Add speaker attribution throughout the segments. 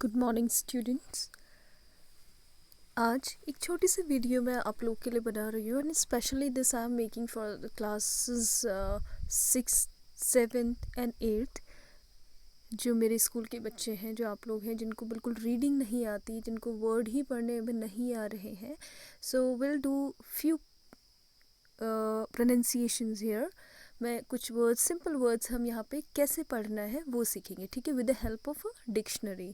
Speaker 1: Good morning students. आज एक छोटी सी वीडियो मैं आप लोग के लिए बना रही हूँ and specially this I am making for the classes 6th 7th and 8th, जो मेरे स्कूल के बच्चे हैं, जो आप लोग हैं जिनको बिल्कुल रीडिंग नहीं आती, जिनको वर्ड ही पढ़ने में नहीं आ रहे हैं। So will do few pronunciations here. मैं कुछ वर्ड्स, सिंपल वर्ड्स हम यहाँ पे कैसे पढ़ना है वो सीखेंगे, ठीक है, with the help of a dictionary.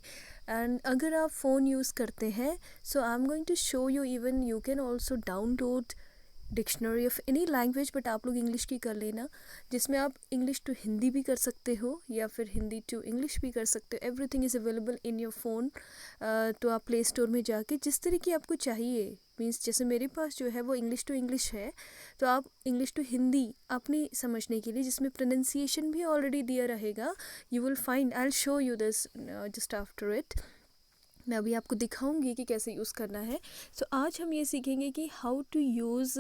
Speaker 1: And अगर आप फ़ोन यूज़ करते हैं, so I am going to show you, even you can also download dictionary of any language, but आप लोग इंग्लिश की कर लेना, जिसमें आप इंग्लिश टू हिंदी भी कर सकते हो या फिर हिंदी टू इंग्लिश भी कर सकते हो। Everything is available in your phone. तो आप प्ले स्टोर में जाके जिस तरह की आपको चाहिए, मीन्स जैसे मेरे पास जो है वो इंग्लिश टू इंग्लिश है, तो आप इंग्लिश टू हिंदी अपनी समझने के लिए, जिसमें प्रोनाउंसिएशन भी ऑलरेडी दिया रहेगा, you will find, I will show you this just after it. मैं अभी आपको दिखाऊंगी कि कैसे यूज़ करना है। सो आज हम ये सीखेंगे कि how to use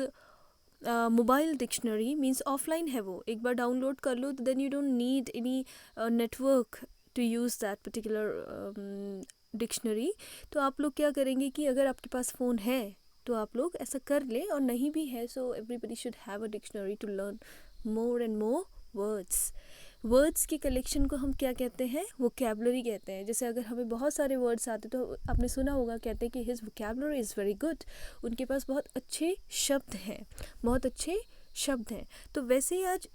Speaker 1: mobile dictionary. Means offline है वो, एक बार डाउनलोड कर लो, then you don't need any network to use that particular dictionary. तो आप लोग क्या करेंगे कि अगर आपके पास फ़ोन है तो आप लोग ऐसा कर ले, और नहीं भी है, so everybody should have a dictionary to learn more and more words. Words की कलेक्शन को हम क्या कहते हैं? वोकैबुलरी कहते हैं। जैसे अगर हमें बहुत सारे वर्ड्स आते तो आपने सुना होगा, कहते हैं कि his vocabulary is very good, उनके पास बहुत अच्छे शब्द हैं, बहुत अच्छे शब्द हैं। तो वैसे ही आज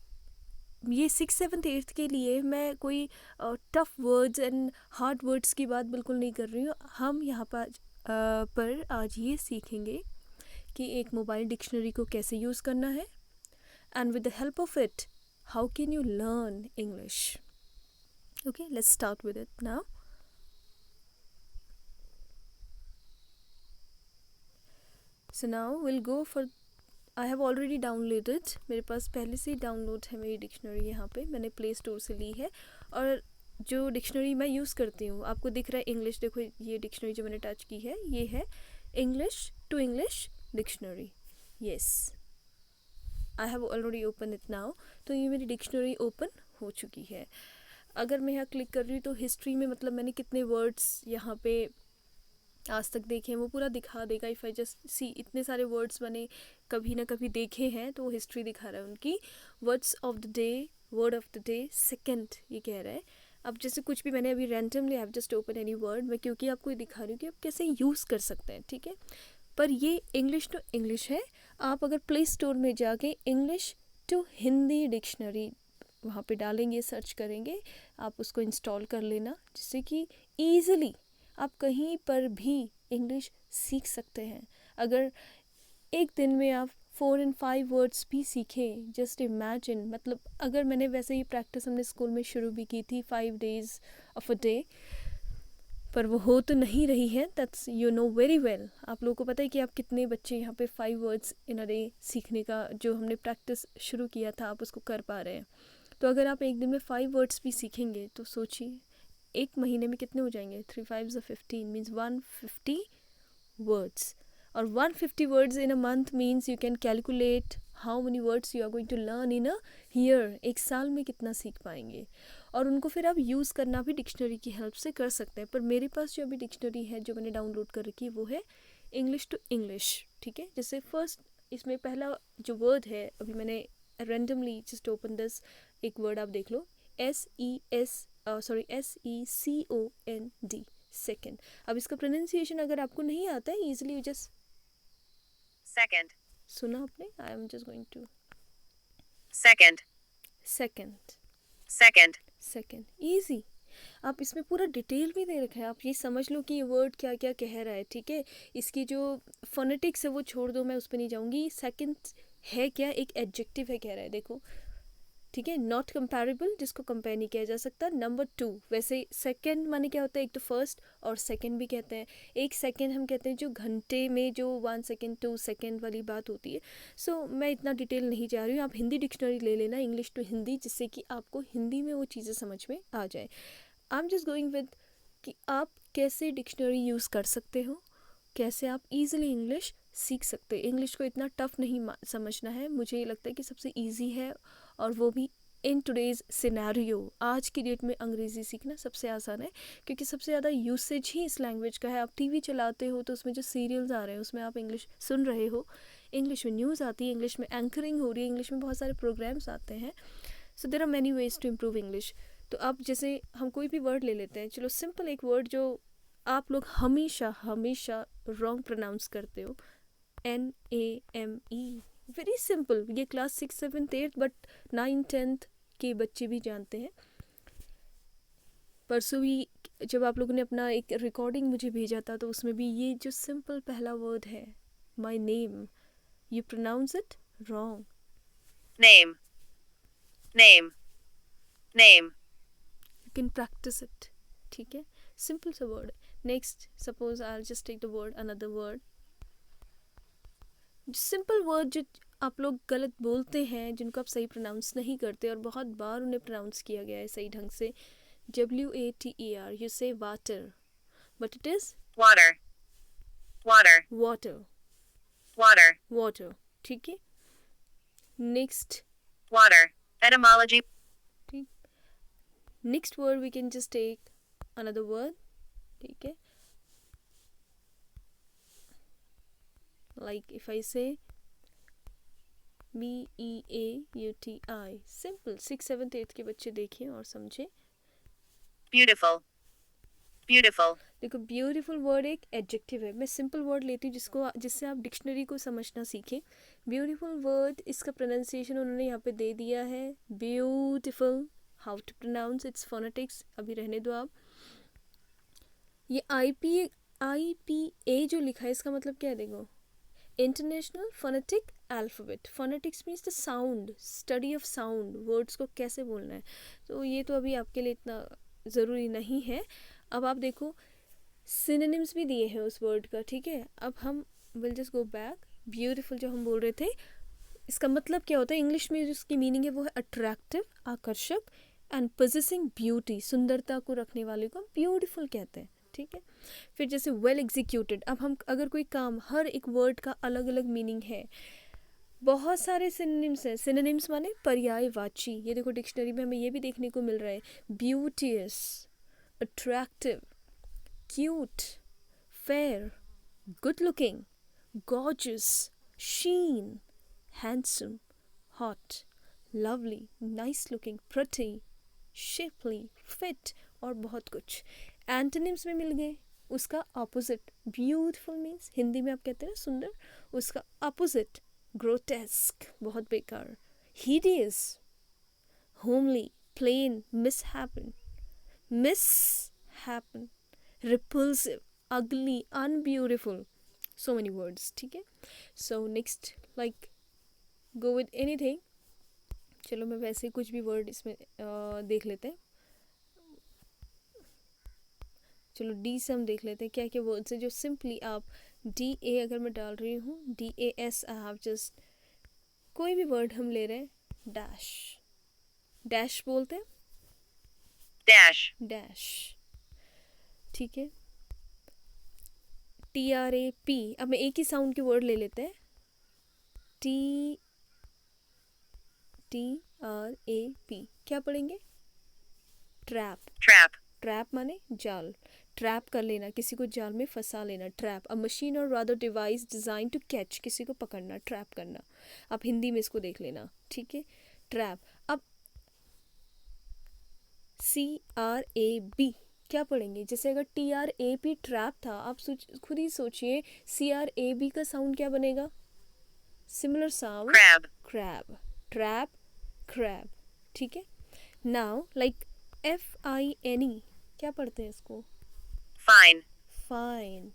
Speaker 1: ये 6th 7th 8th के लिए मैं कोई tough words and hard words की बात बिल्कुल नहीं कर रही हूँ। हम यहाँ पर आज ये सीखेंगे कि एक मोबाइल डिक्शनरी को कैसे यूज़ करना है, and with the help of it how can you learn English. Okay, let's start with it now. So now we'll go for, I have already downloaded, मेरे पास पहले से ही डाउनलोड है मेरी डिक्शनरी, यहाँ पे मैंने प्ले स्टोर से ली है। और जो डिक्शनरी मैं यूज़ करती हूँ, आपको दिख रहा है इंग्लिश, देखो ये डिक्शनरी जो मैंने टच की है, ये है English to English dictionary. Yes, I have already open it now. तो ये मेरी डिक्शनरी ओपन हो चुकी है। अगर मैं यहाँ क्लिक कर रही हूँ तो हिस्ट्री में, मतलब मैंने कितने वर्ड्स यहाँ पे आज तक देखे हैं वो पूरा दिखा देगा। इफ़ आई जस्ट सी, इतने सारे वर्ड्स मैंने कभी ना कभी देखे हैं, तो हिस्ट्री दिखा रहा है उनकी। Words of the day, word of the day, second, ये कह रहा है। अब जैसे कुछ भी मैंने अभी randomly have just open any word, मैं क्योंकि आपको ये दिखा रही हूँ कि आप कैसे यूज़ कर सकते हैं, ठीक है। पर ये इंग्लिश टू इंग्लिश है। आप अगर प्ले स्टोर में जाके इंग्लिश टू हिंदी डिक्शनरी वहाँ पे डालेंगे, सर्च करेंगे, आप उसको इंस्टॉल कर लेना, जिससे कि ईज़िली आप कहीं पर भी इंग्लिश सीख सकते हैं। अगर एक दिन में आप 4 and 5 वर्ड्स भी सीखें, जस्ट इमेजिन, मतलब अगर मैंने वैसे ही प्रैक्टिस हमने स्कूल में शुरू भी की थी 5 days ऑफ अ डे, पर वो हो तो नहीं रही है। That's, you know very well, आप लोगों को पता है कि आप कितने बच्चे यहाँ पे 5 वर्ड्स इन अ डे सीखने का जो हमने प्रैक्टिस शुरू किया था, आप उसको कर पा रहे हैं। तो अगर आप एक दिन में 5 वर्ड्स भी सीखेंगे तो सोचिए एक महीने में कितने हो जाएंगे। 3 5 15 मीन्स 150 वर्ड्स, और 150 words in a month means you can calculate how many words you are going to learn in a year. एक साल में कितना सीख पाएंगे, और उनको फिर आप यूज़ करना भी डिक्शनरी की हेल्प से कर सकते हैं। पर मेरे पास जो अभी डिक्शनरी है, जो मैंने डाउनलोड कर रखी है, वो है इंग्लिश टू इंग्लिश, ठीक है। जैसे फर्स्ट इसमें पहला जो वर्ड है, अभी मैंने रैंडमली जस्ट ओपन दिस, एक वर्ड आप देख लो, SECOND, सेकेंड। अब इसका प्रोनाउंसिएशन अगर आपको नहीं आता है, ईजिली यू जस्ट
Speaker 2: second,
Speaker 1: सुना आपने, I am just going to
Speaker 2: second,
Speaker 1: second,
Speaker 2: second,
Speaker 1: second, easy. आप इसमें पूरा डिटेल भी दे रखा है, आप ये समझ लो कि ये वर्ड क्या क्या कह रहा है, ठीक है। इसकी जो फोनेटिक्स है वो छोड़ दो, मैं उस पर नहीं जाऊँगी। सेकेंड है क्या, एक एडजेक्टिव है कह रहा है, देखो, ठीक है। नॉट कंपेरेबल, जिसको कंपेयर नहीं किया जा सकता। नंबर 2, वैसे सेकंड माने क्या होता है, एक तो फर्स्ट और सेकंड भी कहते हैं। एक सेकंड हम कहते हैं जो घंटे में जो 1 सेकंड 2 सेकंड वाली बात होती है। सो मैं इतना डिटेल नहीं जा रही हूँ, आप हिंदी डिक्शनरी ले लेना, इंग्लिश टू हिंदी, जिससे कि आपको हिंदी में वो चीज़ें समझ में आ जाए। आई एम जस्ट गोइंग विद कि आप कैसे डिक्शनरी यूज़ कर सकते हो, कैसे आप ईजिली इंग्लिश सीख सकते हैं। इंग्लिश को इतना टफ नहीं समझना है, मुझे ये लगता है कि सबसे ईजी है, और वो भी इन टुडेज़ सिनेरियो, आज की डेट में अंग्रेज़ी सीखना सबसे आसान है क्योंकि सबसे ज़्यादा यूसेज ही इस लैंग्वेज का है। आप टीवी चलाते हो तो उसमें जो सीरियल्स आ रहे हैं उसमें आप इंग्लिश सुन रहे हो, इंग्लिश में न्यूज़ आती है, इंग्लिश में एंकरिंग हो रही है, इंग्लिश में बहुत सारे प्रोग्राम्स आते हैं। So there are many ways to improve English. तो अब जैसे हम कोई भी वर्ड ले लेते हैं, चलो सिंपल एक वर्ड जो आप लोग हमेशा हमेशा रॉन्ग प्रोनाउंस करते हो, NAME, वेरी सिंपल। ये क्लास 6, 7, 8 बट 9, 10th के बच्चे भी जानते हैं। परसों भी जब आप लोगों ने अपना एक रिकॉर्डिंग मुझे भेजा था तो उसमें भी ये जो सिंपल पहला वर्ड है, my name, you pronounce it wrong.
Speaker 2: Name. Name. Name.
Speaker 1: You can practise it, ठीक है, सिंपल सा वर्ड है। Next suppose I just take the word, another word, simple word जो आप लोग गलत बोलते हैं, जिनको आप सही प्रोनाउंस नहीं करते और बहुत बार उन्हें प्रोनाउंस किया गया है सही ढंग से। WATER, you say water but it is
Speaker 2: Water. Water.
Speaker 1: Water,
Speaker 2: Water.
Speaker 1: Water, ठीक है। Next,
Speaker 2: Water. Etymology.
Speaker 1: ठीक, next word we can just take another word, ठीक है, लाइक इफ आई से BEAUTI, सिंपल। 6, 7, 8 के बच्चे देखें और समझें।
Speaker 2: Beautiful. Beautiful.
Speaker 1: देखो ब्यूटीफुल वर्ड एक एडजेक्टिव है, मैं सिंपल वर्ड लेती हूँ जिससे आप डिक्शनरी को समझना सीखें। ब्यूटीफुल वर्ड, इसका प्रोनाउंसिएशन उन्होंने यहाँ पे दे दिया है, beautiful. How to pronounce its phonetics अभी रहने दो आप। ये IPA जो लिखा है इसका मतलब क्या है, देखो, international phonetic alphabet. Phonetics means the sound, study of sound, words को कैसे बोलना है। तो ये तो अभी आपके लिए इतना ज़रूरी नहीं है। अब आप देखो सिनोनिम्स भी दिए हैं उस वर्ड का, ठीक है। अब हम will just go back. Beautiful जो हम बोल रहे थे, इसका मतलब क्या होता है इंग्लिश में, जो इसकी मीनिंग है वो है अट्रैक्टिव, आकर्षक, एंड पोजेसिंग ब्यूटी, सुंदरता को रखने वाले को हम ब्यूटीफुल कहते हैं, ठीक है। फिर जैसे वेल एग्जीक्यूटेड, अब हम अगर कोई काम, हर एक वर्ड का अलग अलग मीनिंग है, बहुत सारे सिनोनिम्स हैं। सिनोनिम्स माने पर्यायवाची, ये देखो डिक्शनरी में हमें ये भी देखने को मिल रहा है, ब्यूटियस, attractive, cute, fair, good looking, gorgeous, sheen, handsome, hot, lovely, nice looking, pretty, shapely, fit और बहुत कुछ। एंटोनिम्स में मिल गए, उसका ऑपोजिट। ब्यूटीफुल मीन्स हिंदी में आप कहते हैं ना सुंदर, उसका ऑपोजिट ग्रोटेस्क, बहुत बेकार, hideous, homely, plain, misshapen, repulsive, ugly, unbeautiful, so many words, ठीक है। so next like go with anything। चलो मैं वैसे कुछ भी वर्ड इसमें देख लेते हैं। चलो डी से हम देख लेते हैं क्या क्या वर्ड्स है जो सिंपली आप DA अगर मैं डाल रही हूँ, DAS, आई हैव जस्ट कोई भी वर्ड हम ले रहे हैं, डैश, डैश बोलते हैं,
Speaker 2: Dash.
Speaker 1: डैश, ठीक है। TRAP, अब मैं एक ही साउंड के वर्ड ले लेते हैं, TRAP, क्या पढ़ेंगे, ट्रैप।
Speaker 2: Trap.
Speaker 1: ट्रैप माने जाल, ट्रैप कर लेना, किसी को जाल में फंसा लेना, ट्रैप। अ मशीन और rather device design to catch, किसी को पकड़ना, ट्रैप करना। आप हिंदी में इसको देख लेना, ठीक है, ट्रैप। अब CRAB क्या पढ़ेंगे, जैसे अगर TRAP ट्रैप था, आप खुद ही सोचिए CRAB का साउंड क्या बनेगा, similar sound,
Speaker 2: Crab.
Speaker 1: Crab, trap, crab, ठीक है। नाउ लाइक FINE, क्या पढ़ते हैं इसको,
Speaker 2: Fine.
Speaker 1: Fine,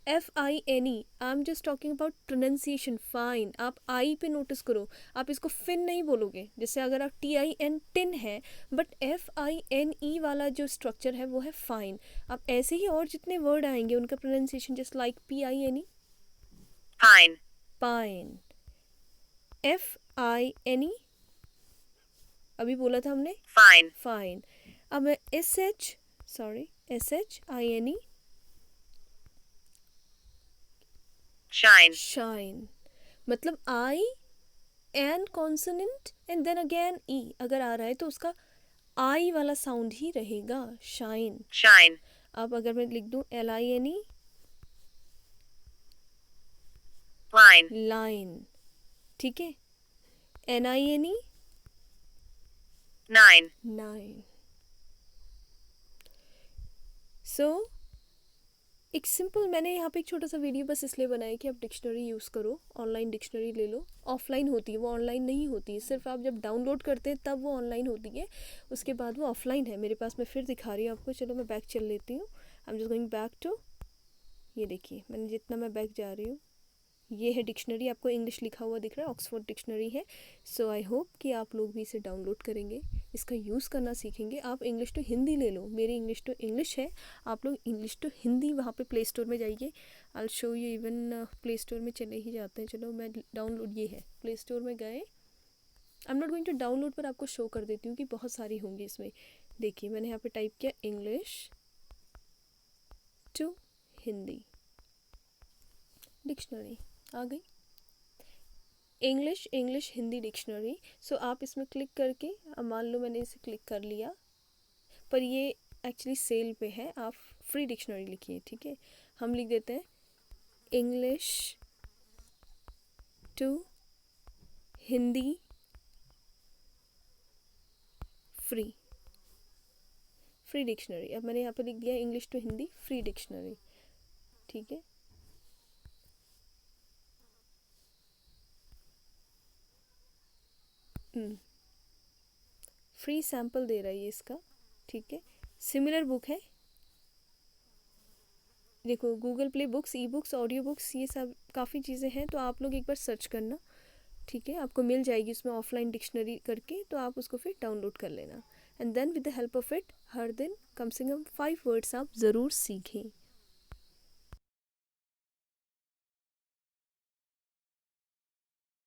Speaker 1: FINE, I am just talking about pronunciation, fine. आप आई पे नोटिस करो, आप इसको फिन नहीं बोलोगे, जैसे अगर आप TIN टिन है, बट FINE वाला जो स्ट्रक्चर है वो है फाइन। आप ऐसे ही और जितने वर्ड आएंगे उनका pronunciation just like PINE,
Speaker 2: Pine.
Speaker 1: Pine, FINE अभी बोला था हमने,
Speaker 2: Fine.
Speaker 1: फाइन। अब मैं SHINE,
Speaker 2: Shine.
Speaker 1: शाइन, मतलब I N consonant and then again E अगर आ रहा है तो उसका आई वाला साउंड ही रहेगा, शाइन।
Speaker 2: shine,
Speaker 1: अब अगर मैं लिख दूं LINE,
Speaker 2: line,
Speaker 1: लाइन, ठीक है। NINE,
Speaker 2: 9,
Speaker 1: nine. सो एक सिंपल, मैंने यहाँ पे एक छोटा सा वीडियो बस इसलिए बनाया कि आप डिक्शनरी यूज़ करो, ऑनलाइन डिक्शनरी ले लो। ऑफलाइन होती है वो, ऑनलाइन नहीं होती है, सिर्फ आप जब डाउनलोड करते हैं तब वो ऑनलाइन होती है, उसके बाद वो ऑफलाइन है। मेरे पास मैं फिर दिखा रही हूँ आपको, चलो मैं बैक चल लेती हूँ। I am just going back to, ये देखिए मैंने जितना मैं बैक जा रही हूँ, ये है डिक्शनरी, आपको इंग्लिश लिखा हुआ दिख रहा है, ऑक्सफोर्ड डिक्शनरी है। सो आई होप कि आप लोग भी इसे डाउनलोड करेंगे, इसका यूज़ करना सीखेंगे। आप इंग्लिश टू हिंदी ले लो, मेरी इंग्लिश टू इंग्लिश है, आप लोग इंग्लिश टू हिंदी वहाँ पे प्ले स्टोर में जाइए। I show you, even play store में चले ही जाते हैं। चलो मैं डाउनलोड, ये है प्ले स्टोर में गए, I am not going to download, पर आपको शो कर देती हूँ कि बहुत सारी होंगी इसमें। देखिए मैंने यहाँ पे टाइप किया इंग्लिश टू हिंदी डिक्शनरी, आ गई इंग्लिश हिंदी डिक्शनरी। सो आप इसमें क्लिक करके, अब मान लो मैंने इसे क्लिक कर लिया, पर ये एक्चुअली सेल पे है, आप फ्री डिक्शनरी लिखिए, ठीक है। हम लिख देते हैं English to Hindi free dictionary. अब मैंने यहाँ पे लिख दिया English to Hindi free dictionary, ठीक है। फ्री सैम्पल दे रहा है ये इसका, ठीक है। सिमिलर बुक है, देखो Google play books, e books, audio books, ये सब काफ़ी चीज़ें हैं, तो आप लोग एक बार सर्च करना, ठीक है। आपको मिल जाएगी उसमें ऑफलाइन डिक्शनरी करके, तो आप उसको फिर डाउनलोड कर लेना। And then with the help of it हर दिन कम से कम 5 वर्ड्स आप ज़रूर सीखें।